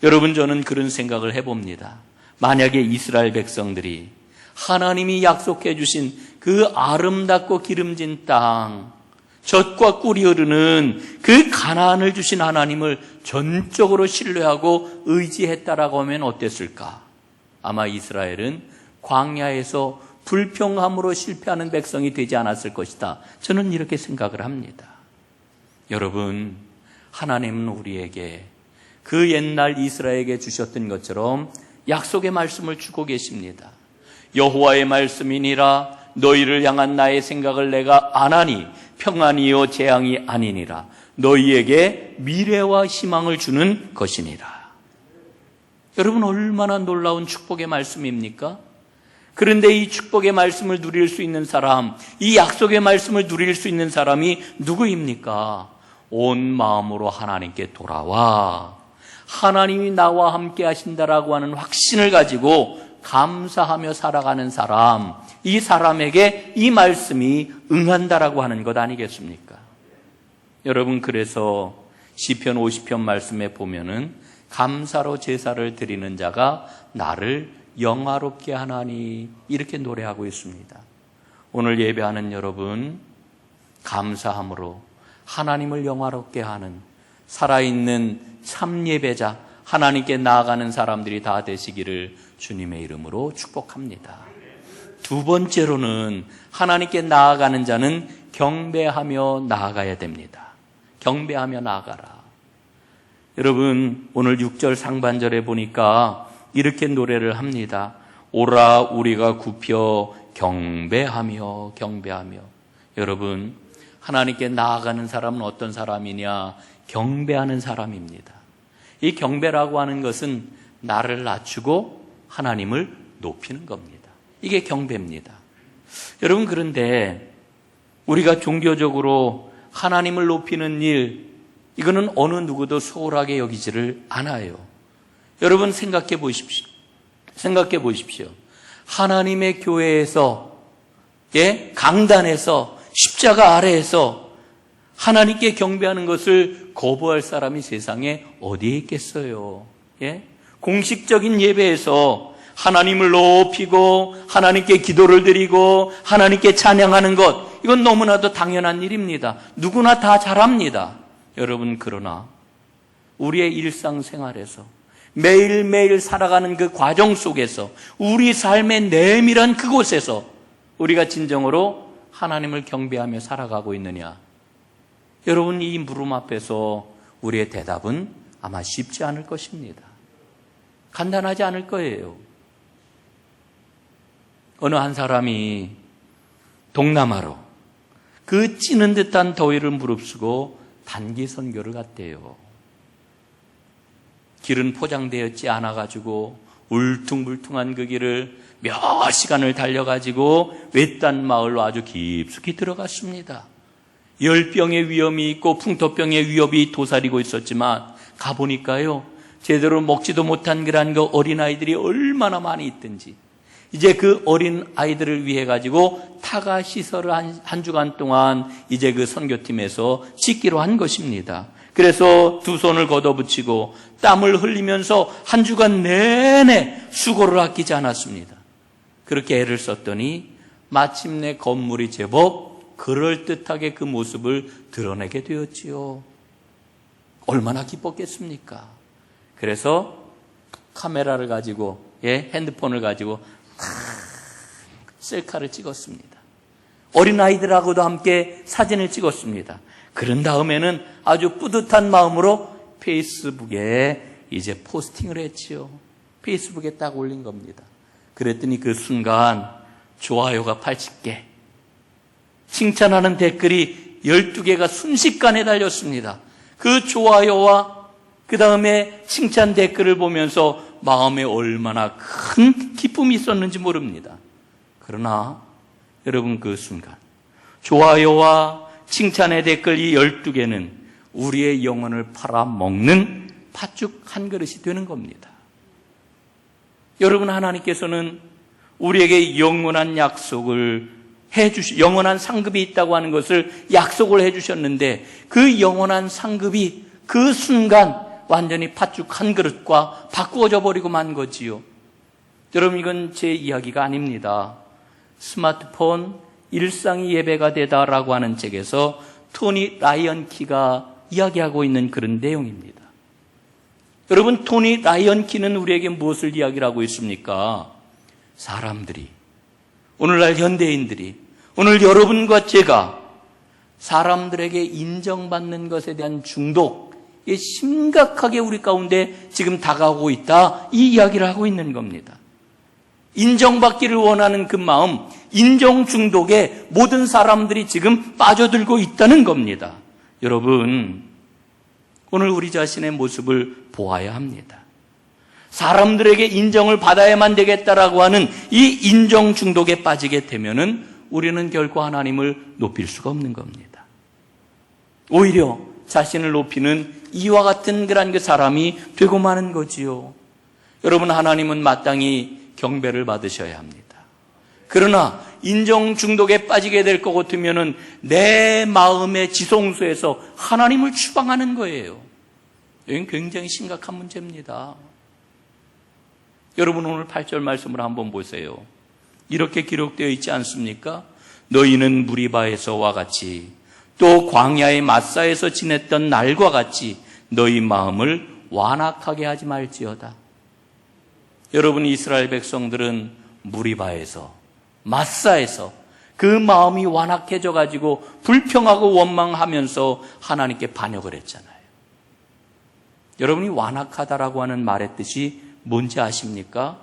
Speaker 3: 여러분, 저는 그런 생각을 해봅니다. 만약에 이스라엘 백성들이 하나님이 약속해 주신 그 아름답고 기름진 땅, 젖과 꿀이 흐르는 그 가나안을 주신 하나님을 전적으로 신뢰하고 의지했다라고 하면 어땠을까? 아마 이스라엘은 광야에서 불평함으로 실패하는 백성이 되지 않았을 것이다. 저는 이렇게 생각을 합니다. 여러분, 하나님은 우리에게 그 옛날 이스라엘에게 주셨던 것처럼 약속의 말씀을 주고 계십니다. 여호와의 말씀이니라. 너희를 향한 나의 생각을 내가 아나니 평안이요 재앙이 아니니라. 너희에게 미래와 희망을 주는 것이니라. 여러분, 얼마나 놀라운 축복의 말씀입니까? 그런데 이 축복의 말씀을 누릴 수 있는 사람, 이 약속의 말씀을 누릴 수 있는 사람이 누구입니까? 온 마음으로 하나님께 돌아와 하나님이 나와 함께 하신다라고 하는 확신을 가지고 감사하며 살아가는 사람, 이 사람에게 이 말씀이 응한다라고 하는 것 아니겠습니까? 여러분, 그래서 시편 50편 말씀에 보면은 감사로 제사를 드리는 자가 나를 영화롭게 하나니, 이렇게 노래하고 있습니다. 오늘 예배하는 여러분, 감사함으로 하나님을 영화롭게 하는 살아있는 참 예배자, 하나님께 나아가는 사람들이 다 되시기를 주님의 이름으로 축복합니다. 두 번째로는 하나님께 나아가는 자는 경배하며 나아가야 됩니다. 경배하며 나아가라. 여러분, 오늘 6절 상반절에 보니까 이렇게 노래를 합니다. 오라 우리가 굽혀 경배하며 경배하며. 여러분, 하나님께 나아가는 사람은 어떤 사람이냐? 경배하는 사람입니다. 이 경배라고 하는 것은 나를 낮추고 하나님을 높이는 겁니다. 이게 경배입니다. 여러분, 그런데 우리가 종교적으로 하나님을 높이는 일, 이거는 어느 누구도 소홀하게 여기지를 않아요. 여러분, 생각해 보십시오. 생각해 보십시오. 하나님의 교회에서, 강단에서, 십자가 아래에서 하나님께 경배하는 것을 거부할 사람이 세상에 어디에 있겠어요? 공식적인 예배에서 하나님을 높이고 하나님께 기도를 드리고 하나님께 찬양하는 것, 이건 너무나도 당연한 일입니다. 누구나 다 잘합니다. 여러분, 그러나 우리의 일상생활에서 매일매일 살아가는 그 과정 속에서 우리 삶의 내밀한 그곳에서 우리가 진정으로 하나님을 경배하며 살아가고 있느냐? 여러분, 이 물음 앞에서 우리의 대답은 아마 쉽지 않을 것입니다. 간단하지 않을 거예요. 어느 한 사람이 동남아로 그 찌는 듯한 더위를 무릅쓰고 단기 선교를 갔대요. 길은 포장되었지 않아가지고 울퉁불퉁한 그 길을 몇 시간을 달려가지고 외딴 마을로 아주 깊숙이 들어갔습니다. 열병의 위험이 있고 풍토병의 위협이 도사리고 있었지만 가보니까요, 제대로 먹지도 못한 그런 그 어린아이들이 얼마나 많이 있든지 이제 그 어린아이들을 위해 가지고 타가 시설을 한 주간 동안 이제 그 선교팀에서 짓기로 한 것입니다. 그래서 두 손을 걷어붙이고 땀을 흘리면서 한 주간 내내 수고를 아끼지 않았습니다. 그렇게 애를 썼더니 마침내 건물이 제법 그럴듯하게 그 모습을 드러내게 되었지요. 얼마나 기뻤겠습니까? 그래서 카메라를 가지고, 핸드폰을 가지고 셀카를 찍었습니다. 어린아이들하고도 함께 사진을 찍었습니다. 그런 다음에는 아주 뿌듯한 마음으로 페이스북에 이제 포스팅을 했지요. 페이스북에 딱 올린 겁니다. 그랬더니 그 순간 좋아요가 80개, 칭찬하는 댓글이 12개가 순식간에 달렸습니다. 그 좋아요와 그 다음에 칭찬 댓글을 보면서 마음에 얼마나 큰 기쁨이 있었는지 모릅니다. 그러나 여러분, 그 순간 좋아요와 칭찬의 댓글 이 12개는 우리의 영혼을 팔아먹는 팥죽 한 그릇이 되는 겁니다. 여러분, 하나님께서는 우리에게 영원한 약속을 영원한 상급이 있다고 하는 것을 약속을 해주셨는데 그 영원한 상급이 그 순간 완전히 팥죽 한 그릇과 바꾸어져 버리고 만 거지요. 여러분, 이건 제 이야기가 아닙니다. 스마트폰 일상이 예배가 되다라고 하는 책에서 토니 라이언키가 이야기하고 있는 그런 내용입니다. 여러분, 토니 라이언키는 우리에게 무엇을 이야기를 하고 있습니까? 사람들이, 오늘날 현대인들이, 오늘 여러분과 제가 사람들에게 인정받는 것에 대한 중독이 심각하게 우리 가운데 지금 다가오고 있다, 이 이야기를 하고 있는 겁니다. 인정받기를 원하는 그 마음, 인정 중독에 모든 사람들이 지금 빠져들고 있다는 겁니다. 여러분, 오늘 우리 자신의 모습을 보아야 합니다. 사람들에게 인정을 받아야만 되겠다라고 하는 이 인정 중독에 빠지게 되면은 우리는 결코 하나님을 높일 수가 없는 겁니다. 오히려 자신을 높이는 이와 같은 그런 그 사람이 되고 마는 거지요. 여러분, 하나님은 마땅히 경배를 받으셔야 합니다. 그러나 인정 중독에 빠지게 될 것 같으면은 내 마음의 지성소에서 하나님을 추방하는 거예요. 이건 굉장히 심각한 문제입니다. 여러분, 오늘 8절 말씀을 한번 보세요. 이렇게 기록되어 있지 않습니까? 너희는 무리바에서와 같이 또 광야의 마사에서 지냈던 날과 같이 너희 마음을 완악하게 하지 말지어다. 여러분, 이스라엘 백성들은 무리바에서, 마사에서 그 마음이 완악해져 가지고 불평하고 원망하면서 하나님께 반역을 했잖아요. 여러분이 완악하다라고 하는 말의 뜻이 뭔지 아십니까?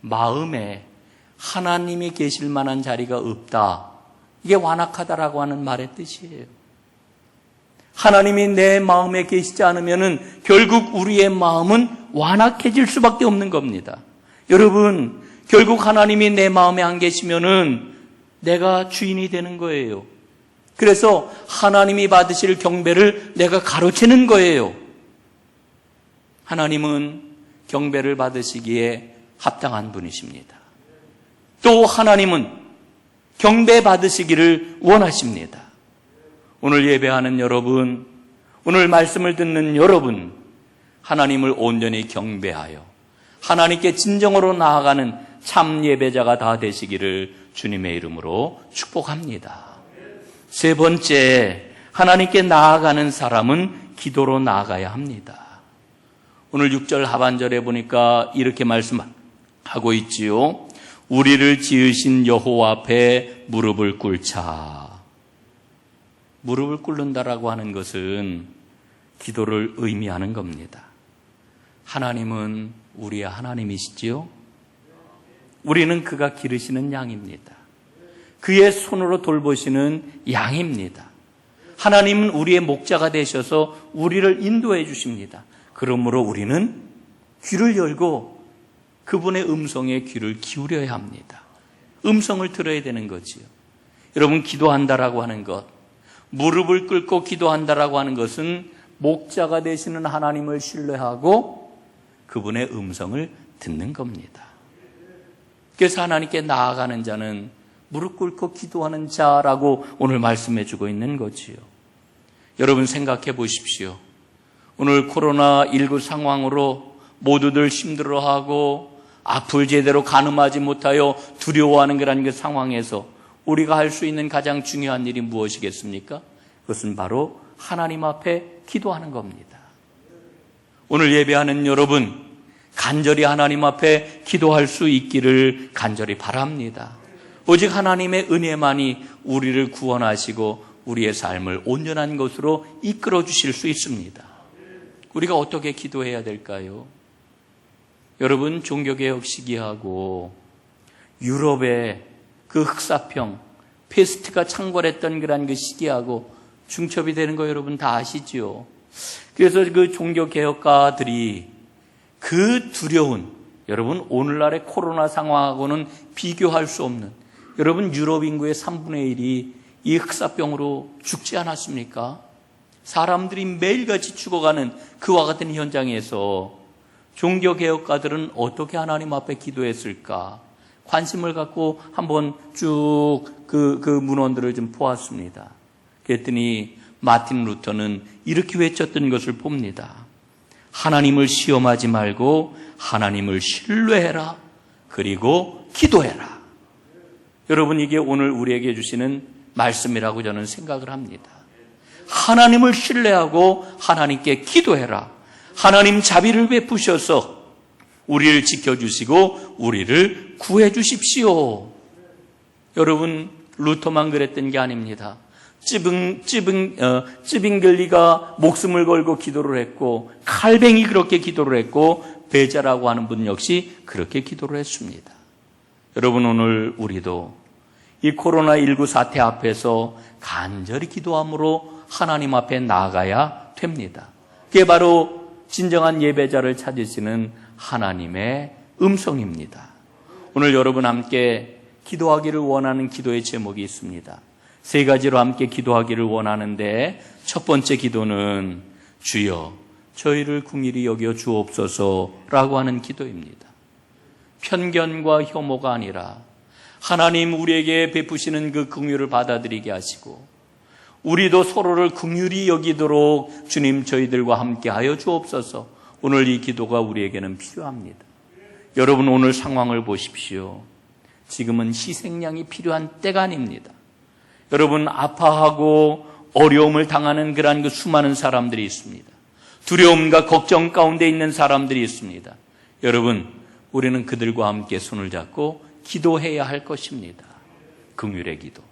Speaker 3: 마음에 하나님이 계실 만한 자리가 없다. 이게 완악하다라고 하는 말의 뜻이에요. 하나님이 내 마음에 계시지 않으면은 결국 우리의 마음은 완악해질 수밖에 없는 겁니다. 여러분, 결국 하나님이 내 마음에 안 계시면은 내가 주인이 되는 거예요. 그래서 하나님이 받으실 경배를 내가 가로채는 거예요. 하나님은 경배를 받으시기에 합당한 분이십니다. 또 하나님은 경배 받으시기를 원하십니다. 오늘 예배하는 여러분, 오늘 말씀을 듣는 여러분, 하나님을 온전히 경배하여 하나님께 진정으로 나아가는 참 예배자가 다 되시기를 주님의 이름으로 축복합니다. 세 번째, 하나님께 나아가는 사람은 기도로 나아가야 합니다. 오늘 6절 하반절에 보니까 이렇게 말씀하고 있지요. 우리를 지으신 여호와 앞에 무릎을 꿇자. 무릎을 꿇는다라고 하는 것은 기도를 의미하는 겁니다. 하나님은 우리의 하나님이시지요. 우리는 그가 기르시는 양입니다. 그의 손으로 돌보시는 양입니다. 하나님은 우리의 목자가 되셔서 우리를 인도해 주십니다. 그러므로 우리는 귀를 열고 그분의 음성에 귀를 기울여야 합니다. 음성을 들어야 되는 거지요. 여러분, 기도한다라고 하는 것, 무릎을 꿇고 기도한다라고 하는 것은 목자가 되시는 하나님을 신뢰하고 그분의 음성을 듣는 겁니다. 그래서 하나님께 나아가는 자는 무릎 꿇고 기도하는 자라고 오늘 말씀해 주고 있는 거지요. 여러분, 생각해 보십시오. 오늘 코로나19 상황으로 모두들 힘들어하고 앞을 제대로 가늠하지 못하여 두려워하는 그런 그 상황에서 우리가 할 수 있는 가장 중요한 일이 무엇이겠습니까? 그것은 바로 하나님 앞에 기도하는 겁니다. 오늘 예배하는 여러분, 간절히 하나님 앞에 기도할 수 있기를 간절히 바랍니다. 오직 하나님의 은혜만이 우리를 구원하시고 우리의 삶을 온전한 것으로 이끌어 주실 수 있습니다. 우리가 어떻게 기도해야 될까요? 여러분, 종교개혁 시기하고 유럽의 그 흑사병, 페스트가 창궐했던 그런 그 시기하고 중첩이 되는 거 여러분 다 아시죠? 그래서 그 종교개혁가들이 그 두려운, 여러분 오늘날의 코로나 상황하고는 비교할 수 없는, 여러분 유럽 인구의 3분의 1이 이 흑사병으로 죽지 않았습니까? 사람들이 매일같이 죽어가는 그와 같은 현장에서 종교개혁가들은 어떻게 하나님 앞에 기도했을까? 관심을 갖고 한번 쭉 그 문헌들을 좀 보았습니다. 그랬더니 마틴 루터는 이렇게 외쳤던 것을 봅니다. 하나님을 시험하지 말고 하나님을 신뢰해라. 그리고 기도해라. 여러분, 이게 오늘 우리에게 주시는 말씀이라고 저는 생각을 합니다. 하나님을 신뢰하고 하나님께 기도해라. 하나님 자비를 베푸셔서 우리를 지켜주시고 우리를 구해주십시오. 여러분, 루터만 그랬던 게 아닙니다. 찌빙글리가 목숨을 걸고 기도를 했고, 칼뱅이 그렇게 기도를 했고, 베자라고 하는 분 역시 그렇게 기도를 했습니다. 여러분, 오늘 우리도 이 코로나19 사태 앞에서 간절히 기도함으로 하나님 앞에 나아가야 됩니다. 그게 바로 진정한 예배자를 찾으시는 하나님의 음성입니다. 오늘 여러분 함께 기도하기를 원하는 기도의 제목이 있습니다. 세 가지로 함께 기도하기를 원하는데, 첫 번째 기도는 주여 저희를 긍휼히 여겨 주옵소서라고 하는 기도입니다. 편견과 혐오가 아니라 하나님 우리에게 베푸시는 그 긍휼을 받아들이게 하시고 우리도 서로를 긍휼히 여기도록 주님 저희들과 함께하여 주옵소서. 오늘 이 기도가 우리에게는 필요합니다. 여러분, 오늘 상황을 보십시오. 지금은 희생양이 필요한 때가 아닙니다. 여러분, 아파하고 어려움을 당하는 그러한 그 수많은 사람들이 있습니다. 두려움과 걱정 가운데 있는 사람들이 있습니다. 여러분, 우리는 그들과 함께 손을 잡고 기도해야 할 것입니다. 긍휼의 기도.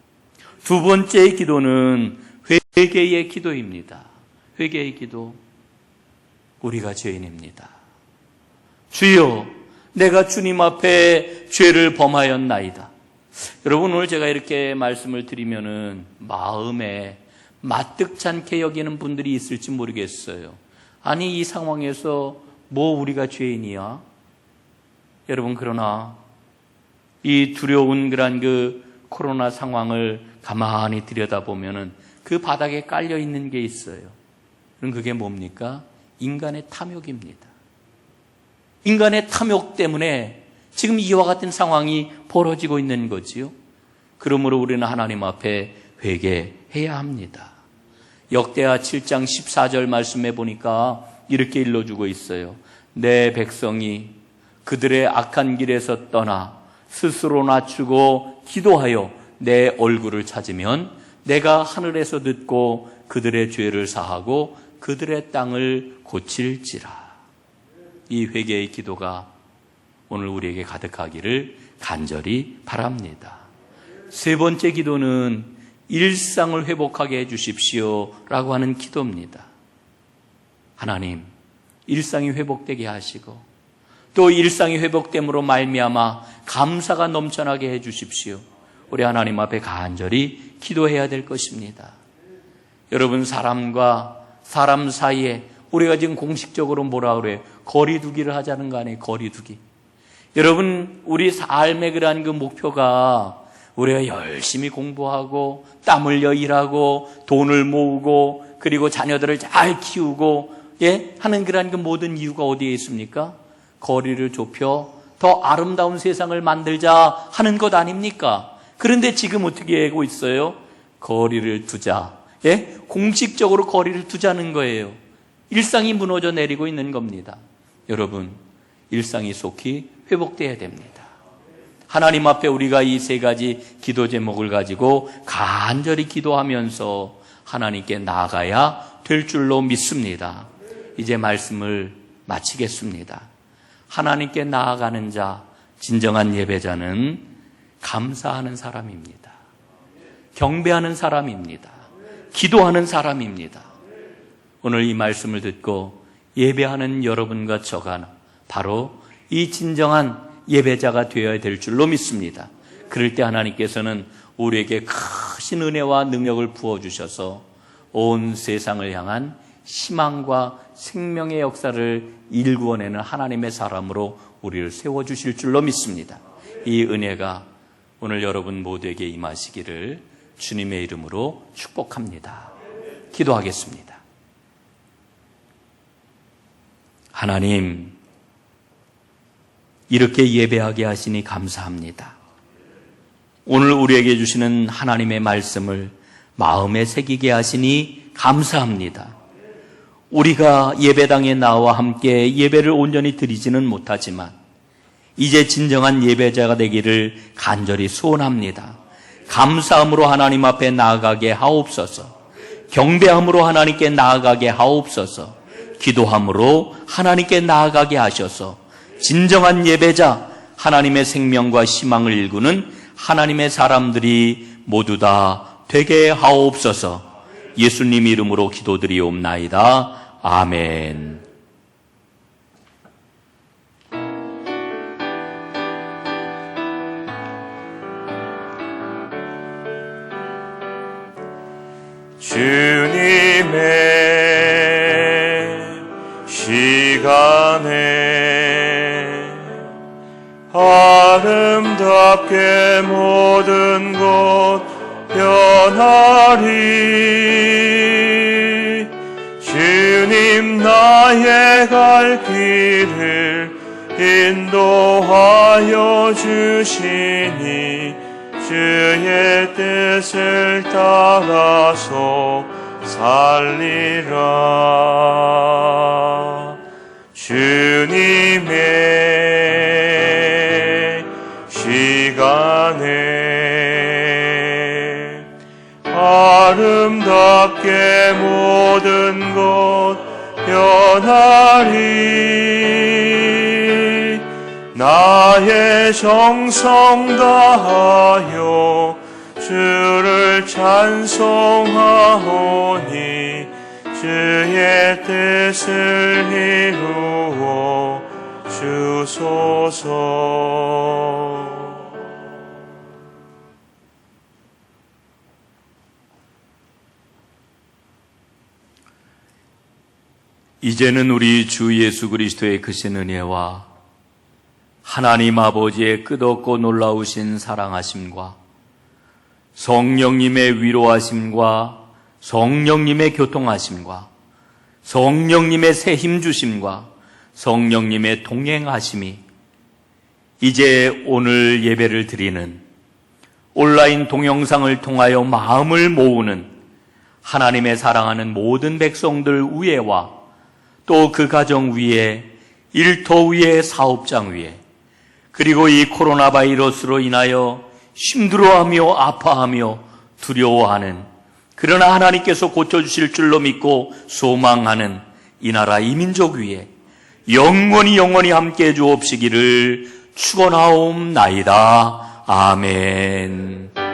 Speaker 3: 두 번째 기도는 회개의 기도입니다. 회개의 기도. 우리가 죄인입니다. 주여, 내가 주님 앞에 죄를 범하였나이다. 여러분, 오늘 제가 이렇게 말씀을 드리면은 마음에 마뜩찮게 여기는 분들이 있을지 모르겠어요. 아니, 이 상황에서 뭐 우리가 죄인이야? 여러분, 그러나 이 두려운 그런 그 코로나 상황을 가만히 들여다보면은 그 바닥에 깔려 있는 게 있어요. 그럼 그게 뭡니까? 인간의 탐욕입니다. 인간의 탐욕 때문에 지금 이와 같은 상황이 벌어지고 있는 거지요. 그러므로 우리는 하나님 앞에 회개해야 합니다. 역대하 7장 14절 말씀해 보니까 이렇게 일러주고 있어요. 내 백성이 그들의 악한 길에서 떠나 스스로 낮추고 기도하여 내 얼굴을 찾으면 내가 하늘에서 듣고 그들의 죄를 사하고 그들의 땅을 고칠지라. 이 회개의 기도가 오늘 우리에게 가득하기를 간절히 바랍니다. 세 번째 기도는 일상을 회복하게 해주십시오 라고 하는 기도입니다. 하나님, 일상이 회복되게 하시고 또 일상이 회복됨으로 말미암아 감사가 넘쳐나게 해주십시오. 우리 하나님 앞에 간절히 기도해야 될 것입니다. 여러분, 사람과 사람 사이에 우리가 지금 공식적으로 뭐라 그래요? 거리두기를 하자는 거 아니에요? 거리두기. 여러분, 우리 삶의 그러한 그 목표가 우리가 열심히 공부하고 땀 흘려 일하고 돈을 모으고 그리고 자녀들을 잘 키우고 하는 그러한 그 모든 이유가 어디에 있습니까? 거리를 좁혀 더 아름다운 세상을 만들자 하는 것 아닙니까? 그런데 지금 어떻게 하고 있어요? 거리를 두자. 공식적으로 거리를 두자는 거예요. 일상이 무너져 내리고 있는 겁니다. 여러분, 일상이 속히 회복돼야 됩니다. 하나님 앞에 우리가 이 세 가지 기도 제목을 가지고 간절히 기도하면서 하나님께 나아가야 될 줄로 믿습니다. 이제 말씀을 마치겠습니다. 하나님께 나아가는 자, 진정한 예배자는 감사하는 사람입니다. 경배하는 사람입니다. 기도하는 사람입니다. 오늘 이 말씀을 듣고 예배하는 여러분과 저가 바로 이 진정한 예배자가 되어야 될 줄로 믿습니다. 그럴 때 하나님께서는 우리에게 크신 은혜와 능력을 부어주셔서 온 세상을 향한 희망과 생명의 역사를 일구어내는 하나님의 사람으로 우리를 세워주실 줄로 믿습니다. 이 은혜가 오늘 여러분 모두에게 임하시기를 주님의 이름으로 축복합니다. 기도하겠습니다. 하나님, 이렇게 예배하게 하시니 감사합니다. 오늘 우리에게 주시는 하나님의 말씀을 마음에 새기게 하시니 감사합니다. 우리가 예배당에 나와 함께 예배를 온전히 드리지는 못하지만 이제 진정한 예배자가 되기를 간절히 소원합니다. 감사함으로 하나님 앞에 나아가게 하옵소서. 경배함으로 하나님께 나아가게 하옵소서. 기도함으로 하나님께 나아가게 하셔서 진정한 예배자, 하나님의 생명과 희망을 일구는 하나님의 사람들이 모두 다 되게 하옵소서. 예수님 이름으로 기도드리옵나이다. 아멘.
Speaker 1: 주님의 시간에 아름답게 모든 것 변하리. 주님 나의 갈 길을 인도하여 주시니 주의 뜻을 따라서 살리라. 주님의 시간에 아름답게 모든 것 나의 정성 다하여 주를 찬송하오니 주의 뜻을 이루어 주소서.
Speaker 3: 이제는 우리 주 예수 그리스도의 크신 은혜와 하나님 아버지의 끝없고 놀라우신 사랑하심과 성령님의 위로하심과 성령님의 교통하심과 성령님의 새 힘주심과 성령님의 동행하심이 이제 오늘 예배를 드리는 온라인 동영상을 통하여 마음을 모으는 하나님의 사랑하는 모든 백성들 위에와 또 그 가정 위에, 일터 위에, 사업장 위에, 그리고 이 코로나 바이러스로 인하여 힘들어하며 아파하며 두려워하는, 그러나 하나님께서 고쳐주실 줄로 믿고 소망하는 이 나라 이 민족 위에 영원히 함께해 주옵시기를 축원하옵나이다. 아멘.